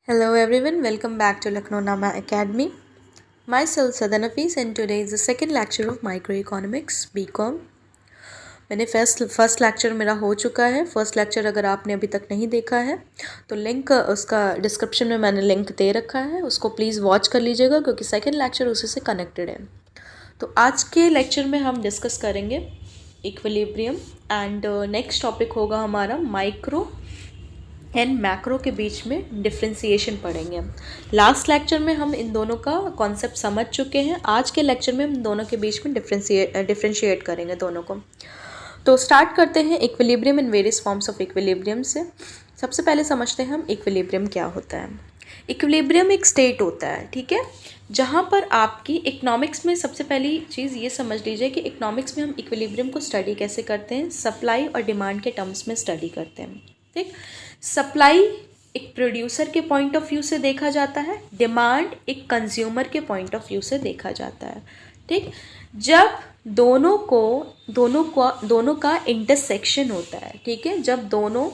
Hello everyone, welcome back to Lucknow Nama Academy. Myself Sadhana Hafiz and today is the second lecture of Microeconomics BCom. मैंने first lecture मेरा हो चुका है। First lecture अगर आपने अभी तक नहीं देखा है तो लिंक उसका डिस्क्रिप्शन में मैंने लिंक दे रखा है, उसको प्लीज़ वॉच कर लीजिएगा क्योंकि सेकेंड लेक्चर उसी से कनेक्टेड है। तो आज के लेक्चर में हम डिस्कस करेंगे इक्विलिब्रियम एंड नेक्स्ट टॉपिक होगा हमारा माइक्रो एंड मैक्रो के बीच में डिफ्रेंसिएशन पढ़ेंगे हम। लास्ट लेक्चर में हम इन दोनों का कॉन्सेप्ट समझ चुके हैं। आज के लेक्चर में हम दोनों के बीच में डिफ्रेंशिएट करेंगे दोनों को। तो स्टार्ट करते हैं equilibrium in various forms of equilibrium से। सबसे पहले समझते हैं हम इक्विलिब्रियम क्या होता है। इक्विलिब्रियम एक स्टेट होता है, ठीक है, जहाँ पर आपकी इकोनॉमिक्स में सबसे पहली चीज़ ये समझ लीजिए कि इकोनॉमिक्स में हम इक्विलिब्रियम को स्टडी कैसे करते हैं, सप्लाई और डिमांड के टर्म्स में स्टडी करते हैं। ठीक, सप्लाई एक प्रोड्यूसर के पॉइंट ऑफ व्यू से देखा जाता है, डिमांड एक कंज्यूमर के पॉइंट ऑफ व्यू से देखा जाता है। ठीक, जब दोनों का इंटरसेक्शन होता है, ठीक है, जब दोनों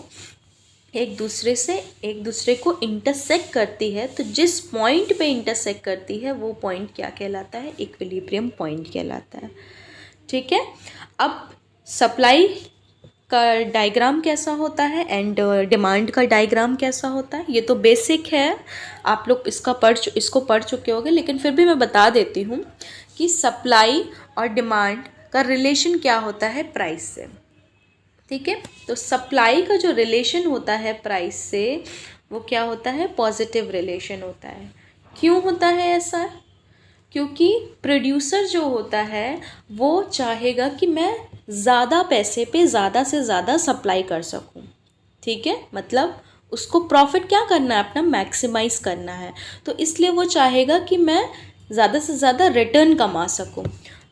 एक दूसरे को इंटरसेक्ट करती है तो जिस पॉइंट पे इंटरसेक्ट करती है वो पॉइंट क्या कहलाता है, इक्विलिब्रियम पॉइंट कहलाता है। ठीक है, अब सप्लाई का डायग्राम कैसा होता है एंड डिमांड का डायग्राम कैसा होता है, ये तो बेसिक है, आप लोग इसको पढ़ चुके होंगे, लेकिन फिर भी मैं बता देती हूँ कि सप्लाई और डिमांड का रिलेशन क्या होता है प्राइस से। ठीक है, तो सप्लाई का जो रिलेशन होता है प्राइस से वो क्या होता है, पॉजिटिव रिलेशन होता है। क्यों होता है ऐसा? क्योंकि प्रोड्यूसर जो होता है वो चाहेगा कि मैं ज़्यादा पैसे पे ज़्यादा से ज़्यादा सप्लाई कर सकूं। ठीक है, मतलब उसको प्रॉफिट क्या करना है, अपना मैक्सिमाइज़ करना है, तो इसलिए वो चाहेगा कि मैं ज़्यादा से ज़्यादा रिटर्न कमा सकूं।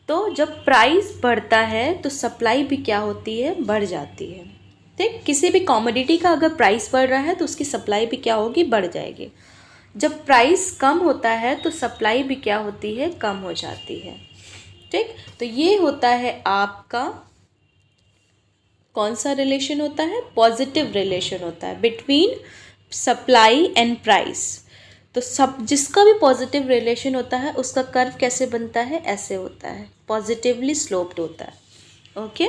तो जब प्राइस बढ़ता है तो सप्लाई भी क्या होती है, बढ़ जाती है। ठीक, किसी भी कॉमोडिटी का अगर प्राइस बढ़ रहा है तो उसकी सप्लाई भी क्या होगी, बढ़ जाएगी। जब प्राइस कम होता है तो सप्लाई भी क्या होती है, कम हो जाती है। ठीक, तो ये होता है आपका कौन सा रिलेशन होता है, पॉजिटिव रिलेशन होता है बिटवीन सप्लाई एंड प्राइस। तो जिसका भी पॉजिटिव रिलेशन होता है उसका कर्व कैसे बनता है, ऐसे होता है, पॉजिटिवली स्लोप्ड होता है। ओके,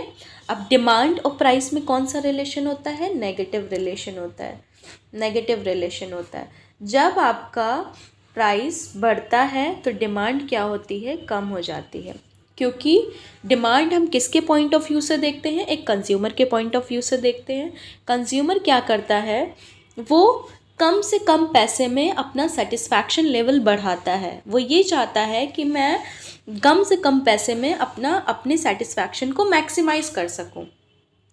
अब डिमांड और प्राइस में कौन सा रिलेशन होता है, नेगेटिव रिलेशन होता है। नेगेटिव रिलेशन होता है, जब आपका प्राइस बढ़ता है तो डिमांड क्या होती है, कम हो जाती है। क्योंकि डिमांड हम किसके पॉइंट ऑफ व्यू से देखते हैं, एक कंज्यूमर के पॉइंट ऑफ व्यू से देखते हैं। कंज्यूमर क्या करता है, वो कम से कम पैसे में अपना सेटिस्फैक्शन लेवल बढ़ाता है। वो ये चाहता है कि मैं कम से कम पैसे में अपने सेटिस्फैक्शन को मैक्सिमाइज़ कर सकूं,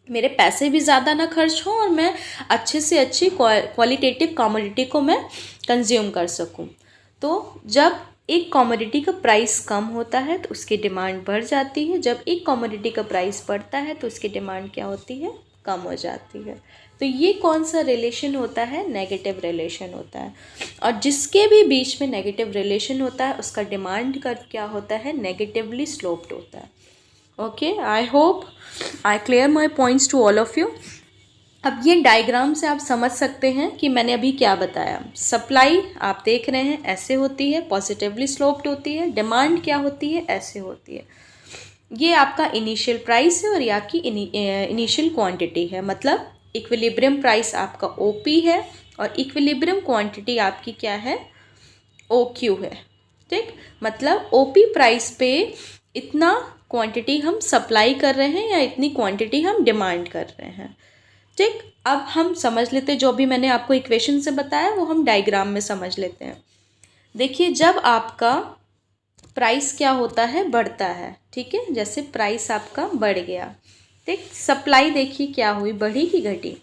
मेरे पैसे भी ज़्यादा ना खर्च हों और मैं अच्छे से अच्छी क्वालिटेटिव कमोडिटी को मैं कंज्यूम कर सकूं। तो जब एक कमोडिटी का प्राइस कम होता है तो उसकी डिमांड बढ़ जाती है, जब एक कमोडिटी का प्राइस बढ़ता है तो उसकी डिमांड क्या होती है, कम हो जाती है। तो ये कौन सा रिलेशन होता है, नेगेटिव रिलेशन होता है। और जिसके भी बीच में नेगेटिव रिलेशन होता है उसका डिमांड कर्व क्या होता है, नेगेटिवली स्लोप्ड होता है। Okay, I hope I clear my points to all of you. अब ये डायग्राम से आप समझ सकते हैं कि मैंने अभी क्या बताया। सप्लाई आप देख रहे हैं ऐसे होती है, पॉजिटिवली स्लोप्ड होती है। डिमांड क्या होती है, ऐसे होती है। ये आपका इनिशियल प्राइस है और ये आपकी इनिशियल क्वांटिटी है, मतलब इक्विलिब्रियम प्राइस आपका ओपी है और इक्विलिब्रियम क्वांटिटी आपकी क्या है, ओक्यू है। ठीक, मतलब ओपी प्राइस पे इतना क्वांटिटी हम सप्लाई कर रहे हैं या इतनी क्वांटिटी हम डिमांड कर रहे हैं। ठीक, अब हम समझ लेते हैं, जो भी मैंने आपको इक्वेशन से बताया वो हम डायग्राम में समझ लेते हैं। देखिए, जब आपका प्राइस क्या होता है, बढ़ता है, ठीक है, जैसे प्राइस आपका बढ़ गया, ठीक, सप्लाई देखिए क्या हुई, बढ़ी कि घटी,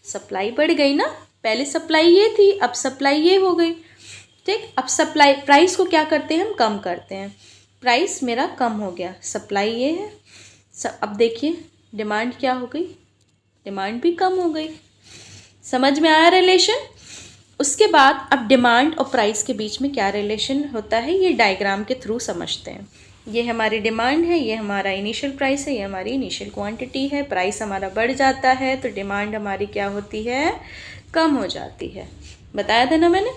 सप्लाई बढ़ गई ना, पहले सप्लाई ये थी अब सप्लाई ये हो गई। ठीक, अब सप्लाई प्राइस को क्या करते हैं, हम कम करते हैं, प्राइस मेरा कम हो गया, सप्लाई ये है। अब देखिए डिमांड क्या हो गई, डिमांड भी कम हो गई। समझ में आया रिलेशन? उसके बाद अब डिमांड और प्राइस के बीच में क्या रिलेशन होता है, ये डायग्राम के थ्रू समझते हैं। ये हमारी डिमांड है, ये हमारा इनिशियल प्राइस है, ये हमारी इनिशियल क्वांटिटी है। प्राइस हमारा बढ़ जाता है तो डिमांड हमारी क्या होती है, कम हो जाती है। बताया था ना मैंने।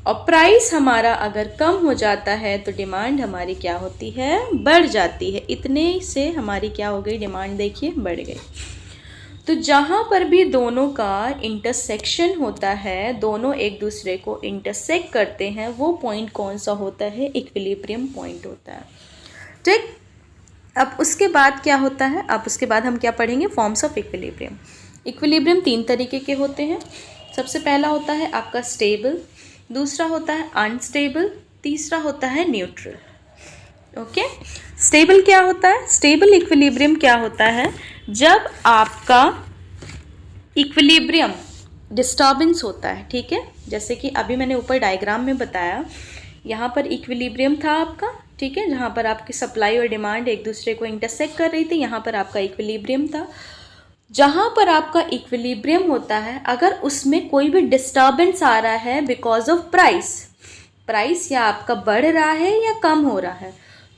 और प्राइस हमारा अगर कम हो जाता है तो डिमांड हमारी क्या होती है, बढ़ जाती है। इतने से हमारी क्या हो गई, डिमांड देखिए बढ़ गई। तो जहाँ पर भी दोनों का इंटरसेक्शन होता है, दोनों एक दूसरे को इंटरसेक्ट करते हैं, वो पॉइंट कौन सा होता है, इक्विलिब्रियम पॉइंट होता है। ठीक, अब उसके बाद क्या होता है, अब उसके बाद हम क्या पढ़ेंगे, फॉर्म्स ऑफ इक्विलिब्रियम। इक्विलिब्रियम 3 तरीके के होते हैं। सबसे पहला होता है आपका स्टेबल, दूसरा होता है अनस्टेबल, तीसरा होता है न्यूट्रल। ओके, स्टेबल क्या होता है, स्टेबल इक्विलिब्रियम क्या होता है, जब आपका इक्विलिब्रियम डिस्टर्बेंस होता है। ठीक है, जैसे कि अभी मैंने ऊपर डायग्राम में बताया, यहाँ पर इक्विलिब्रियम था आपका, ठीक है, जहाँ पर आपकी सप्लाई और डिमांड एक दूसरे को इंटरसेक्ट कर रही थी, यहाँ पर आपका इक्विलिब्रियम था। जहाँ पर आपका इक्विलिब्रियम होता है, अगर उसमें कोई भी डिस्टर्बेंस आ रहा है बिकॉज ऑफ प्राइस या आपका बढ़ रहा है या कम हो रहा है,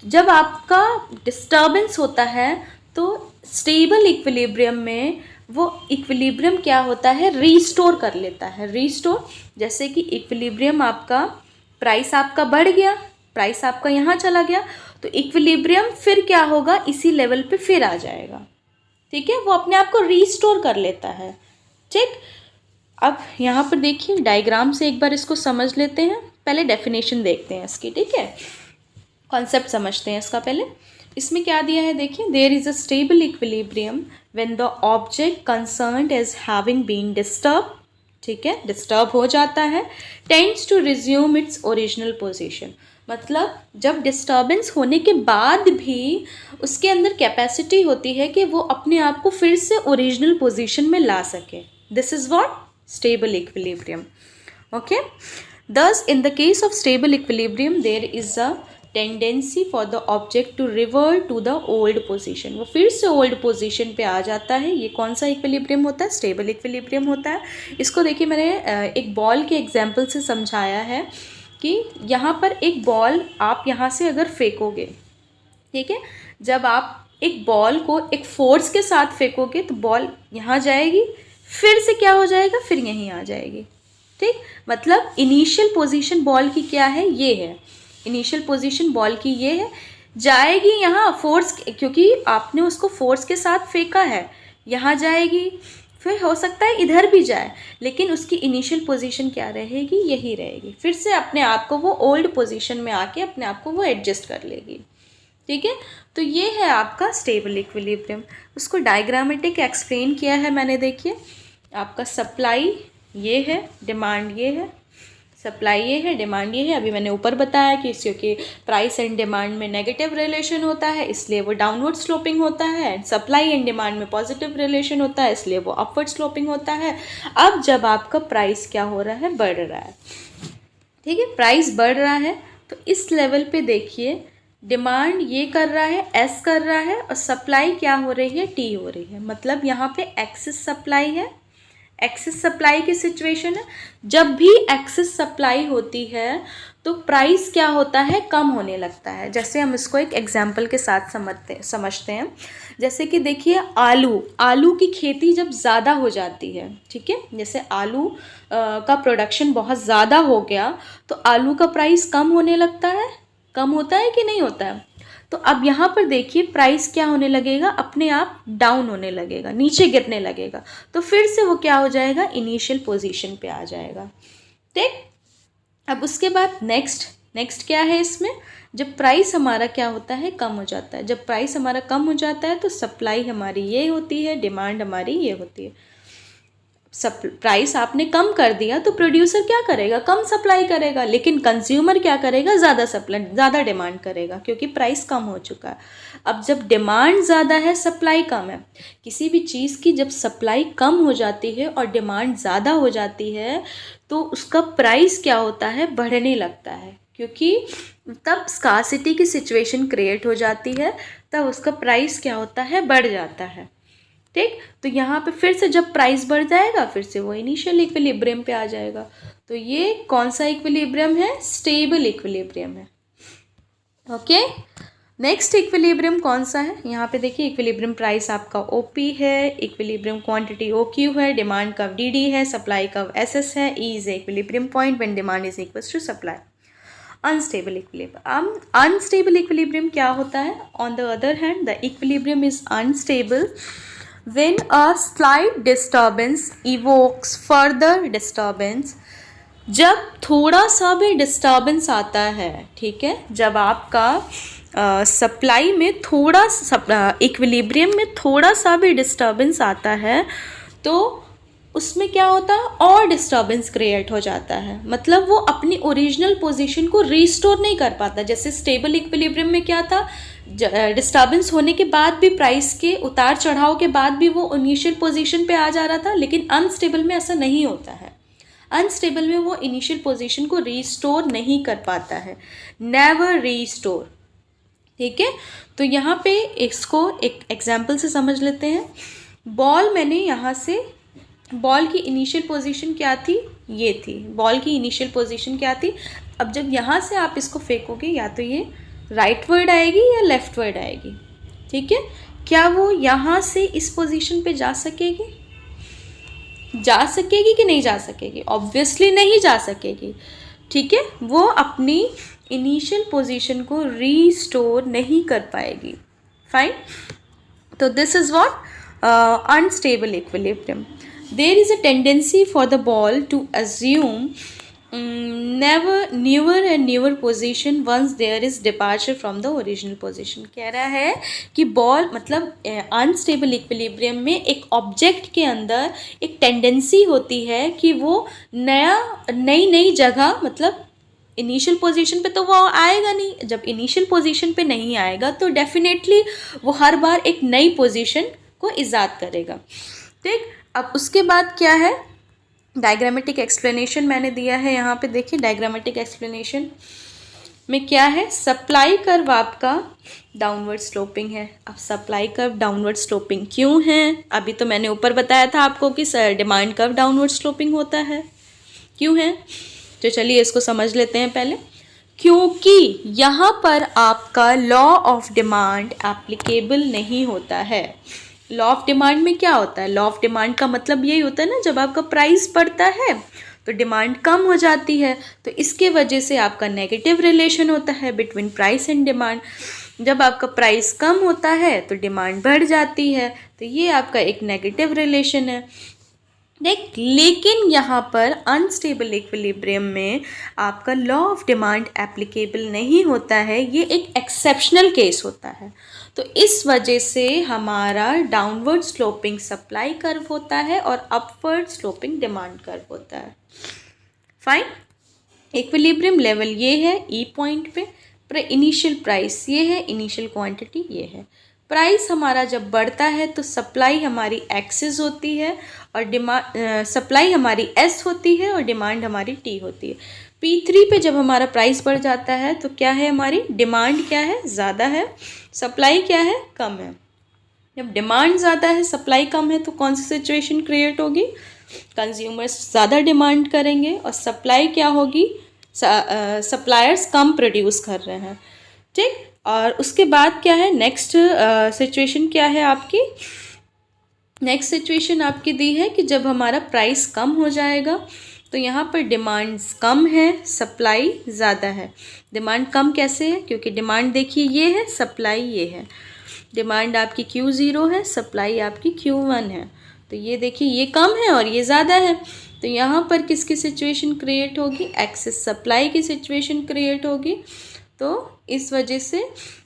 जब आपका डिस्टर्बेंस होता है तो स्टेबल इक्विलिब्रियम में वो इक्विलिब्रियम क्या होता है, रीस्टोर कर लेता है। रीस्टोर, जैसे कि इक्विलिब्रियम आपका, प्राइस आपका बढ़ गया, प्राइस आपका यहाँ चला गया, तो इक्विलिब्रियम फिर क्या होगा, इसी लेवल पे फिर आ जाएगा। ठीक है, वो अपने आप को रीस्टोर कर लेता है। ठीक, अब यहाँ पर देखिए डायग्राम से एक बार इसको समझ लेते हैं। पहले डेफिनेशन देखते हैं इसकी, ठीक है, कॉन्सेप्ट समझते हैं इसका पहले। इसमें क्या दिया है देखिए, there is a stable equilibrium when the object concerned is having been disturb, ठीक है, डिस्टर्ब हो जाता है, tends to resume its original position. मतलब जब डिस्टर्बेंस होने के बाद भी उसके अंदर कैपेसिटी होती है कि वो अपने आप को फिर से ओरिजिनल पोजीशन में ला सके। This is what, stable equilibrium. Okay, thus in the case of stable equilibrium there is a tendency for the object to revert to the old position, वो फिर से old position पे आ जाता है। ये कौन सा इक्विलिब्रियम होता है, स्टेबल इक्विलिब्रियम होता है। इसको देखिए मैंने एक बॉल के एग्जाम्पल से समझाया है कि यहाँ पर एक बॉल आप यहाँ से अगर फेंकोगे, ठीक है, जब आप एक बॉल को एक फोर्स के साथ फेंकोगे तो बॉल यहाँ जाएगी, फिर से क्या हो जाएगा, फिर यहीं आ जाएगी। ठीक, मतलब इनिशियल पोजीशन बॉल की क्या है, ये है, इनिशियल पोजीशन बॉल की ये है, जाएगी यहाँ फोर्स, क्योंकि आपने उसको फोर्स के साथ फेंका है, यहाँ जाएगी, फिर हो सकता है इधर भी जाए, लेकिन उसकी इनिशियल पोजीशन क्या रहेगी, यही रहेगी, फिर से अपने आप को वो ओल्ड पोजीशन में आके अपने आप को वो एडजस्ट कर लेगी। ठीक है, तो ये है आपका स्टेबल इक्विलिब्रियम। उसको डायग्रामेटिक एक्सप्लेन किया है मैंने। देखिए आपका सप्लाई ये है, डिमांड ये है, सप्लाई ये है, डिमांड ये है। अभी मैंने ऊपर बताया कि क्योंकि प्राइस एंड डिमांड में नेगेटिव रिलेशन होता है इसलिए वो डाउनवर्ड स्लोपिंग होता है, एंड सप्लाई एंड डिमांड में पॉजिटिव रिलेशन होता है इसलिए वो अपवर्ड स्लोपिंग होता है। अब जब आपका प्राइस क्या हो रहा है, बढ़ रहा है, ठीक है, प्राइस बढ़ रहा है, तो इस लेवल पे देखिए डिमांड ये कर रहा है, एस कर रहा है, और सप्लाई क्या हो रही है, टी हो रही है। मतलब यहाँ पे एक्सेस सप्लाई है, एक्सेस सप्लाई की सिचुएशन है। जब भी एक्सेस सप्लाई होती है तो प्राइस क्या होता है, कम होने लगता है। जैसे हम इसको एक एग्जांपल के साथ समझते हैं। जैसे कि देखिए आलू की खेती जब ज़्यादा हो जाती है, ठीक है, जैसे आलू का प्रोडक्शन बहुत ज़्यादा हो गया तो आलू का प्राइस कम होने लगता है, कम होता है कि नहीं होता है। तो अब यहाँ पर देखिए प्राइस क्या होने लगेगा, अपने आप डाउन होने लगेगा, नीचे गिरने लगेगा, तो फिर से वो क्या हो जाएगा, इनिशियल पोजीशन पे आ जाएगा। ठीक, अब उसके बाद नेक्स्ट क्या है इसमें, जब प्राइस हमारा क्या होता है, कम हो जाता है। जब प्राइस हमारा कम हो जाता है तो सप्लाई हमारी ये होती है, डिमांड हमारी ये होती है। प्राइस आपने कम कर दिया तो प्रोड्यूसर क्या करेगा, कम सप्लाई करेगा, लेकिन कंज्यूमर क्या करेगा, ज़्यादा डिमांड करेगा, क्योंकि प्राइस कम हो चुका है। अब जब डिमांड ज़्यादा है, सप्लाई कम है, किसी भी चीज़ की जब सप्लाई कम हो जाती है और डिमांड ज़्यादा हो जाती है तो उसका प्राइस क्या होता है, बढ़ने लगता है, क्योंकि तब स्कार्सिटी की सिचुएशन क्रिएट हो जाती है, तब उसका प्राइस क्या होता है, बढ़ जाता है। ठीक, तो यहाँ पे फिर से जब प्राइस बढ़ जाएगा फिर से वो इनिशियल इक्विलिब्रियम पे आ जाएगा। तो ये कौन सा इक्विलिब्रियम है, स्टेबल इक्विलिब्रियम है। ओके, नेक्स्ट इक्विलिब्रियम कौन सा है, यहाँ पे देखिए इक्विलिब्रियम प्राइस आपका ओपी है, इक्विलिब्रियम क्वांटिटी ओक्यू है, डिमांड कर्व डीडी है, सप्लाई कर्व एसएस है, E is equilibrium point when demand is equal to supply. Unstable equilibrium, unstable equilibrium क्या होता है, on the other hand the equilibrium is unstable when a slight disturbance evokes further disturbance, जब थोड़ा सा भी disturbance आता है, ठीक है, जब आपका सप्लाई में थोड़ा इक्विलिब्रियम में थोड़ा सा भी डिस्टर्बेंस आता है तो उसमें क्या होता है, और डिस्टर्बेंस क्रिएट हो जाता है, मतलब वो अपनी ओरिजिनल पोजीशन को रीस्टोर नहीं कर पाता। जैसे स्टेबल इक्विलिब्रियम में क्या था, डिस्टर्बेंस होने के बाद भी, प्राइस के उतार चढ़ाव के बाद भी वो इनिशियल पोजीशन पे आ जा रहा था, लेकिन अनस्टेबल में ऐसा नहीं होता है। अनस्टेबल में वो इनिशियल पोजीशन को रीस्टोर नहीं कर पाता है, नेवर रीस्टोर, ठीक है। तो यहाँ पे इसको एक एग्जाम्पल से समझ लेते हैं। बॉल मैंने यहाँ से, बॉल की इनिशियल पोजीशन क्या थी, ये थी, बॉल की इनिशियल पोजीशन क्या थी। अब जब यहाँ से आप इसको फेंकोगे, या तो ये राइट वर्ड आएगी या लेफ्ट वर्ड आएगी, ठीक है। क्या वो यहाँ से इस पोजीशन पे जा सकेगी, जा सकेगी कि नहीं जा सकेगी, ऑब्वियसली नहीं जा सकेगी, ठीक है। वो अपनी इनिशियल पोजीशन को रीस्टोर नहीं कर पाएगी, फाइन। तो this is what unstable equilibrium. There is a tendency for the ball to assume newer and newer position once there is departure from the original position। कह रहा है कि बॉल, मतलब अनस्टेबल इक्विलिब्रियम में एक ऑब्जेक्ट के अंदर एक टेंडेंसी होती है कि वो नई जगह, मतलब इनिशियल पोजीशन पे तो वो आएगा नहीं। जब इनिशियल पोजीशन पे नहीं आएगा तो डेफिनेटली वो हर बार एक नई पोजीशन को ईजाद करेगा, ठीक। अब उसके बाद क्या है, डायग्रामेटिक एक्सप्लेनेशन मैंने दिया है यहाँ पे, देखिए डायग्रामेटिक एक्सप्लेनेशन में क्या है, सप्लाई कर्व आपका डाउनवर्ड स्लोपिंग है। अब सप्लाई कर्व डाउनवर्ड स्लोपिंग क्यों है, अभी तो मैंने ऊपर बताया था आपको कि डिमांड कर्व डाउनवर्ड स्लोपिंग होता है, क्यों है, तो चलिए इसको समझ लेते हैं पहले। क्योंकि यहाँ पर आपका लॉ ऑफ डिमांड एप्लीकेबल नहीं होता है। लॉ ऑफ डिमांड में क्या होता है, लॉ ऑफ डिमांड का मतलब यही होता है ना, जब आपका प्राइस बढ़ता है तो डिमांड कम हो जाती है, तो इसके वजह से आपका नेगेटिव रिलेशन होता है बिटवीन प्राइस एंड डिमांड। जब आपका प्राइस कम होता है तो डिमांड बढ़ जाती है, तो ये आपका एक नेगेटिव रिलेशन है, देख। लेकिन यहाँ पर अनस्टेबल इक्विलिब्रियम में आपका लॉ ऑफ डिमांड एप्लीकेबल नहीं होता है, ये एक एक्सेप्शनल केस होता है। तो इस वजह से हमारा डाउनवर्ड स्लोपिंग सप्लाई कर्व होता है और अपवर्ड स्लोपिंग डिमांड कर्व होता है, फाइन। इक्विलिब्रियम लेवल ये है ई पॉइंट पे, इनिशियल प्राइस ये है, इनिशियल क्वांटिटी ये है। प्राइस हमारा जब बढ़ता है तो सप्लाई हमारी एक्सेस होती है और डिमांड, सप्लाई हमारी एस होती है और डिमांड हमारी टी होती है। P3 पे जब हमारा प्राइस बढ़ जाता है तो क्या है, हमारी डिमांड क्या है, ज़्यादा है, सप्लाई क्या है, कम है। जब डिमांड ज़्यादा है, सप्लाई कम है, तो कौन सी सिचुएशन क्रिएट होगी, कंज्यूमर्स ज़्यादा डिमांड करेंगे और सप्लाई क्या होगी, सप्लायर्स कम प्रोड्यूस कर रहे हैं, ठीक। और उसके बाद क्या है, नेक्स्ट सिचुएशन क्या है आपकी, नेक्स्ट सिचुएशन आपकी दी है कि जब हमारा प्राइस कम हो जाएगा तो यहाँ पर डिमांड्स कम है, सप्लाई ज़्यादा है। डिमांड कम कैसे है, क्योंकि डिमांड देखिए ये है, सप्लाई ये है। डिमांड आपकी Q0 है, सप्लाई आपकी Q1 है, तो ये देखिए ये कम है और ये ज़्यादा है, तो यहाँ पर किसकी सिचुएशन क्रिएट होगी, एक्सेस सप्लाई की सिचुएशन क्रिएट होगी। तो इस वजह से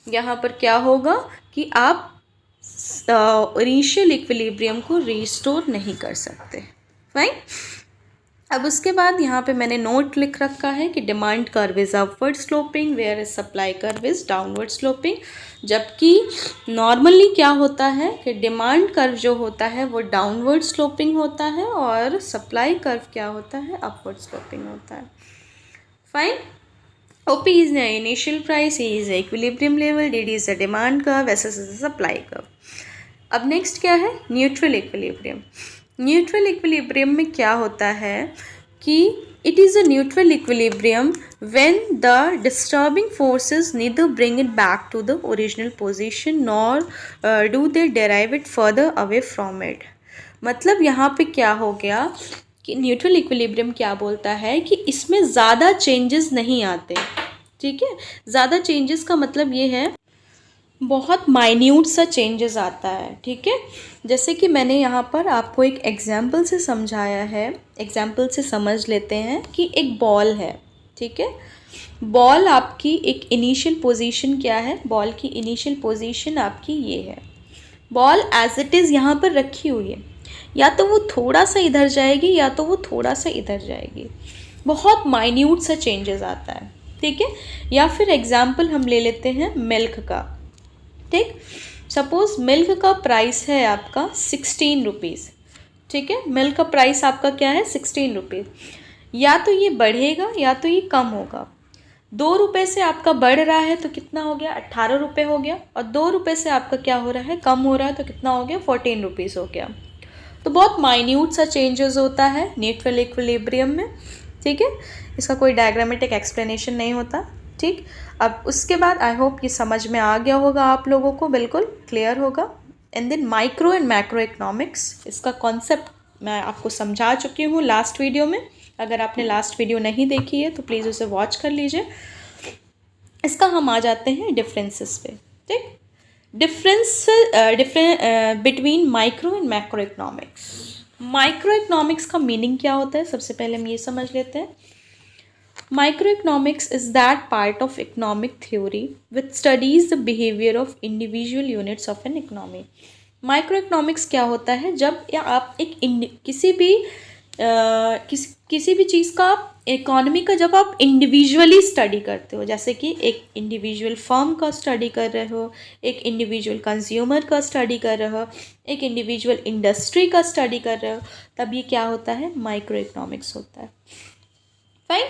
यहाँ पर क्या होगा कि आप इनिशियल इक्विलिब्रियम को रीस्टोर नहीं कर सकते, फाइन। अब उसके बाद यहाँ पे मैंने नोट लिख रखा है कि demand curve is upward sloping where is supply curve is downward sloping. जबकि नॉर्मली क्या होता है कि डिमांड कर्व जो होता है वो डाउनवर्ड स्लोपिंग होता है और सप्लाई कर्व क्या होता है, अपवर्ड स्लोपिंग होता है, fine. OP is the initial price, E is the equilibrium level, DD is the demand curve, SS is the supply curve। अब नेक्स्ट क्या है, न्यूट्रल इक्विलिब्रियम। न्यूट्रल इक्विलिब्रियम में क्या होता है कि It is a neutral equilibrium when the disturbing forces neither bring it back to the original position nor do they derive it further away from it. मतलब यहाँ पे क्या हो गया कि न्यूट्रल इक्विलिब्रियम क्या बोलता है कि इसमें ज़्यादा चेंजेस नहीं आते, ठीक है। ज़्यादा चेंजेस का मतलब ये है बहुत माइन्यूट सा चेंजेस आता है, ठीक है। जैसे कि मैंने यहाँ पर आपको एक एग्जाम्पल से समझाया है, एग्जाम्पल से समझ लेते हैं कि एक बॉल है, ठीक है। बॉल आपकी एक इनिशियल पोजीशन क्या है, बॉल की इनिशियल पोजीशन आपकी ये है। बॉल एज इट इज़ यहाँ पर रखी हुई है, या तो वो थोड़ा सा इधर जाएगी या तो वो थोड़ा सा इधर जाएगी, बहुत माइन्यूट सा चेंजेस आता है, ठीक है। या फिर एग्जाम्पल हम ले लेते हैं मिल्क का, ठीक। सपोज मिल्क का प्राइस है आपका 16 रुपीज़, ठीक है। मिल्क का प्राइस आपका क्या है 16 रुपीज़। या तो ये बढ़ेगा या तो ये कम होगा। 2 रुपये से आपका बढ़ रहा है तो कितना हो गया 18 रुपये हो गया, और 2 रुपये से आपका क्या हो रहा है कम हो रहा है तो कितना हो गया 14 रुपीज़ हो गया। तो बहुत माइन्यूट सा चेंजेस होता है न्यूट्रल इक्विलिब्रियम में, ठीक है। इसका कोई डायग्रामेटिक एक्सप्लेनेशन नहीं होता, ठीक। अब उसके बाद आई होप ये समझ में आ गया होगा आप लोगों को, बिल्कुल क्लियर होगा। And then micro and macro economics, इसका कॉन्सेप्ट मैं आपको समझा चुकी हूँ लास्ट वीडियो में। अगर आपने लास्ट वीडियो नहीं देखी है तो प्लीज़ उसे वॉच कर लीजिए। इसका हम आ जाते हैं डिफरेंसेस पे, ठीक। Difference between micro and macro economics. Micro economics का मीनिंग क्या होता है, सबसे पहले हम ये समझ लेते हैं। Microeconomics is that part of economic theory which studies the behavior of individual units of an economy. Microeconomics क्या होता है, जब या आप एक किसी भी चीज़ का इकोनॉमी का जब आप इंडिविजुअली स्टडी करते हो, जैसे कि एक इंडिविजुअल फर्म का स्टडी कर रहे हो, एक इंडिविजुअल कंज्यूमर का स्टडी कर रहे हो, एक इंडिविजुअल इंडस्ट्री का स्टडी कर रहे हो, तब ये क्या होता है माइक्रो इकोनॉमिक्स होता है, फाइन।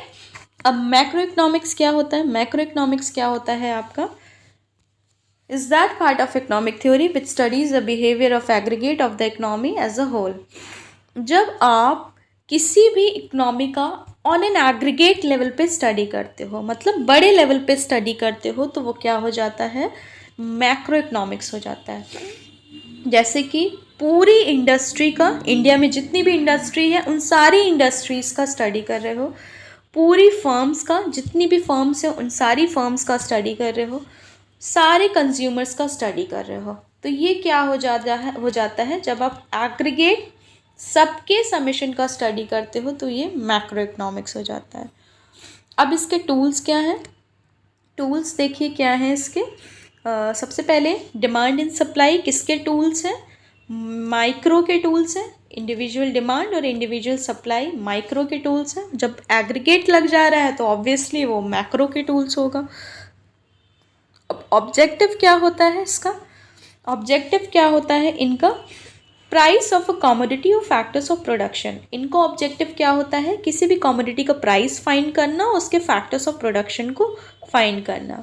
अब मैक्रो इकोनॉमिक्स क्या होता है, मैक्रो इकोनॉमिक्स क्या होता है आपका, is that part of economic theory which studies the behaviour of aggregate of the economy as a whole. जब आप किसी भी इकोनॉमी का ऑन एन एग्रीगेट लेवल पे स्टडी करते हो, मतलब बड़े लेवल पे स्टडी करते हो, तो वो क्या हो जाता है मैक्रो इकोनॉमिक्स हो जाता है। जैसे कि पूरी इंडस्ट्री का, इंडिया में जितनी भी इंडस्ट्री है उन सारी इंडस्ट्रीज़ का स्टडी कर रहे हो, पूरी फर्म्स का, जितनी भी फर्म्स हैं उन सारी फर्म्स का स्टडी कर रहे हो, सारे कंज्यूमर्स का स्टडी कर रहे हो, तो ये क्या हो जाता है जब आप एग्रीगेट सबके समेशन का स्टडी करते हो तो ये मैक्रो इकोनॉमिक्स हो जाता है। अब इसके टूल्स क्या हैं, टूल्स देखिए क्या हैं इसके। सबसे पहले डिमांड एंड सप्लाई किसके टूल्स हैं, माइक्रो के टूल्स हैं। इंडिविजुअल डिमांड और इंडिविजुअल सप्लाई माइक्रो के टूल्स हैं। जब एग्रीगेट लग जा रहा है तो ऑब्वियसली वो मैक्रो के टूल्स होगा। अब ऑब्जेक्टिव क्या होता है इसका, ऑब्जेक्टिव क्या होता है इनका, प्राइस ऑफ अ कमोडिटी और फैक्टर्स ऑफ प्रोडक्शन। इनको ऑब्जेक्टिव क्या होता है, किसी भी कमोडिटी का प्राइस फाइंड करना, उसके फैक्टर्स ऑफ प्रोडक्शन को फाइंड करना।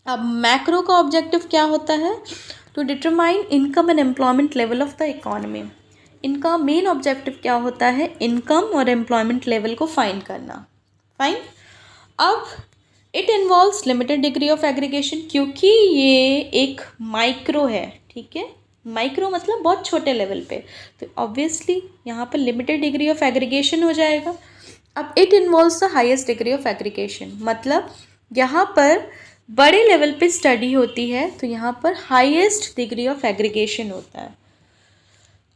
अब मैक्रो का ऑब्जेक्टिव क्या होता है, to determine income and employment level of the economy. इनका मेन ऑब्जेक्टिव क्या होता है, इनकम और एम्प्लॉयमेंट लेवल को फाइंड करना, फाइन। अब it involves limited degree of aggregation, क्योंकि ये एक माइक्रो है, ठीक है, माइक्रो मतलब बहुत छोटे लेवल पे, तो ऑब्वियसली यहाँ पर लिमिटेड डिग्री ऑफ एग्रीगेशन हो जाएगा। अब it involves the highest degree of aggregation, मतलब यहाँ पर बड़े लेवल पे स्टडी होती है तो यहाँ पर हाईएस्ट डिग्री ऑफ एग्रीगेशन होता है।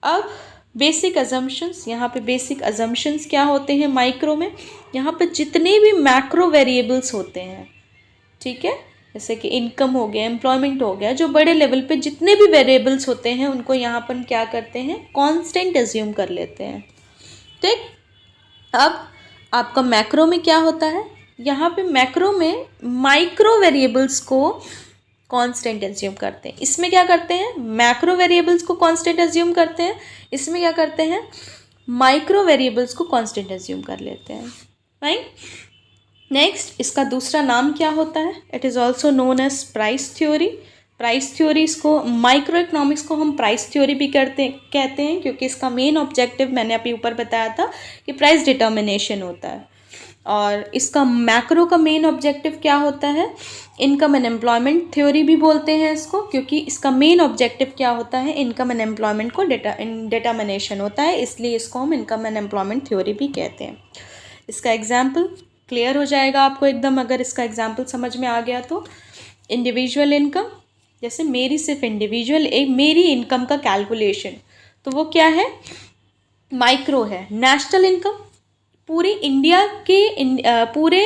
अब बेसिक अजम्पशंस, यहाँ पे बेसिक अजम्पशंस क्या होते हैं माइक्रो में, यहाँ पे जितने भी मैक्रो वेरिएबल्स होते हैं, ठीक है, जैसे कि इनकम हो गया, एम्प्लॉयमेंट हो गया, जो बड़े लेवल पे जितने भी वेरिएबल्स होते हैं उनको यहाँ पर क्या करते हैं कांस्टेंट एज्यूम कर लेते हैं, ठीक। अब आपका मैक्रो में क्या होता है, यहाँ पे मैक्रो में माइक्रो वेरिएबल्स को कांस्टेंट एज्यूम करते हैं। इसमें क्या करते हैं, मैक्रो वेरिएबल्स को कांस्टेंट एज्यूम करते हैं, इसमें क्या करते हैं माइक्रो वेरिएबल्स को कांस्टेंट एज्यूम कर लेते हैं, राइट। नेक्स्ट इसका दूसरा नाम क्या होता है, it is also known as price theory, price theory, इसको माइक्रो इकोनॉमिक्स को हम प्राइस थ्योरी भी कहते हैं, क्योंकि इसका मेन ऑब्जेक्टिव मैंने अभी ऊपर बताया था कि प्राइस डिटर्मिनेशन होता है। और इसका मैक्रो का मेन ऑब्जेक्टिव क्या होता है, इनकम एंड एम्प्लॉयमेंट थ्योरी भी बोलते हैं इसको, क्योंकि इसका मेन ऑब्जेक्टिव क्या होता है, इनकम एंड एम्प्लॉयमेंट को डिटर्मिनेशन होता है, इसलिए इसको हम इनकम एंड एम्प्लॉयमेंट थ्योरी भी कहते हैं। इसका एग्जाम्पल क्लियर हो जाएगा आपको एकदम, अगर इसका एग्जाम्पल समझ में आ गया तो। इंडिविजुअल इनकम, जैसे मेरी सिर्फ इंडिविजुअल मेरी इनकम का कैलकुलेशन, तो वो क्या है, माइक्रो है। नेशनल इनकम, पूरे इंडिया के पूरे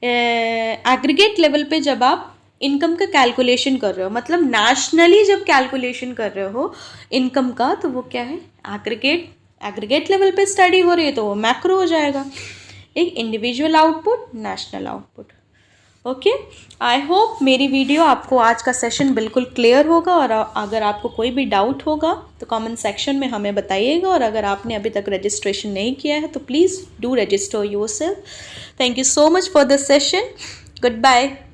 एग्रीगेट लेवल पे जब आप इनकम का कैलकुलेशन कर रहे हो, मतलब नेशनली जब कैलकुलेशन कर रहे हो इनकम का, तो वो क्या है, एग्रीगेट लेवल पे स्टडी हो रही है तो वो मैक्रो हो जाएगा। एक individual output, national output. Okay, I hope मेरी वीडियो आपको, आज का सेशन बिल्कुल क्लियर होगा, और अगर आपको कोई भी डाउट होगा तो कमेंट सेक्शन में हमें बताइएगा, और अगर आपने अभी तक रजिस्ट्रेशन नहीं किया है तो please do register yourself. Thank you so much for this session. Good bye.